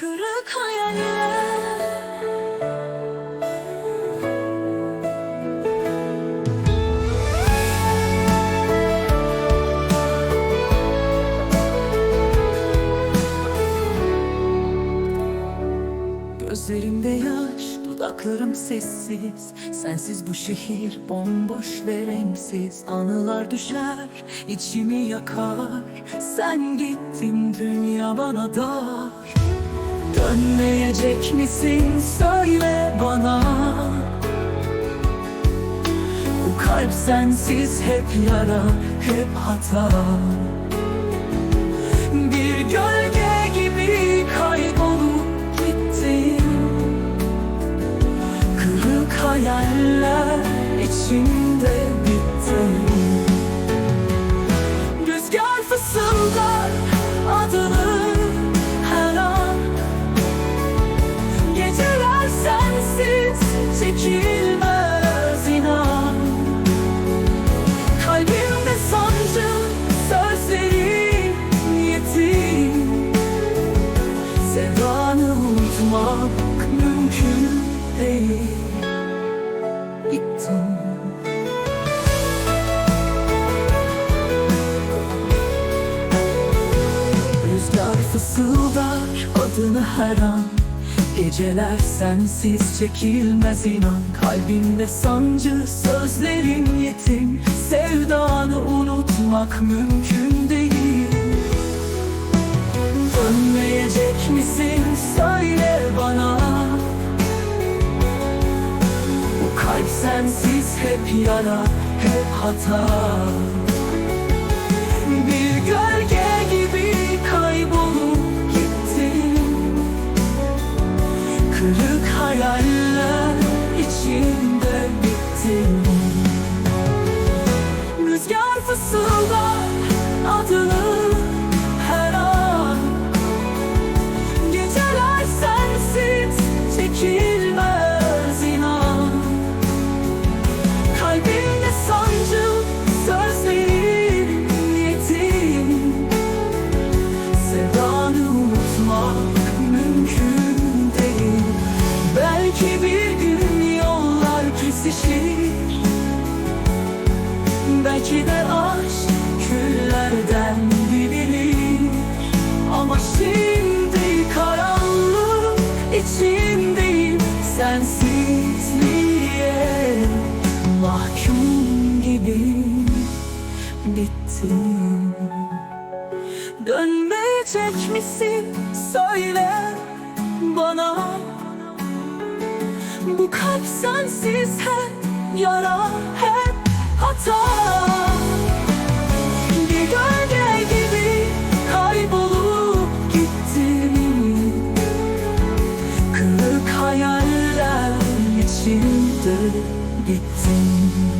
Kırık hayaller. Gözlerimde yaş, dudaklarım sessiz. Sensiz bu şehir bomboş ve renksiz. Anılar düşer, içimi yakar. Sen gittin, dünya bana dar. Dönmeyecek misin söyle bana. Bu kalp sensiz hep yara, hep hata. Bir gölge gibi kaybolup gittin. Kırık hayaller içimde bittin. Rüzgar fısıldar adını her an. Geceler sensiz çekilmez inan. Kalbimde sancı, sözlerin yetim. Sevdanı unutmak mümkün değil. Gittin. Rüzgar fısıldar adını her an. Geceler sensiz çekilmez inan. Kalbimde sancı, sözlerin yetim. Sevdanı unutmak mümkün değil. Dönmeyecek misin söyle bana. Bu kalp sensiz hep yara, hep hata. Bir gölge gibi kaybolup gittin. Kırık hayaller içinde bittin. Rüzgar fısıldar adını her an. Geceler sensiz çekilmez inan. Kalbimde sancı, sözlerin yetim. Sevdanı unutmak mümkün değil. Belki bir gün yollar kesişir. Belki de aşk küllerden divilir. Ama şimdi karanlık içindeyim. Sensizliğe mahkum gibi bittim. Dönmeyecek misin söyle bana. Bu kalp sensiz hep yara, hep hata. Bir gölge gibi kaybolup gittin. Kırık hayaller içinde gittin.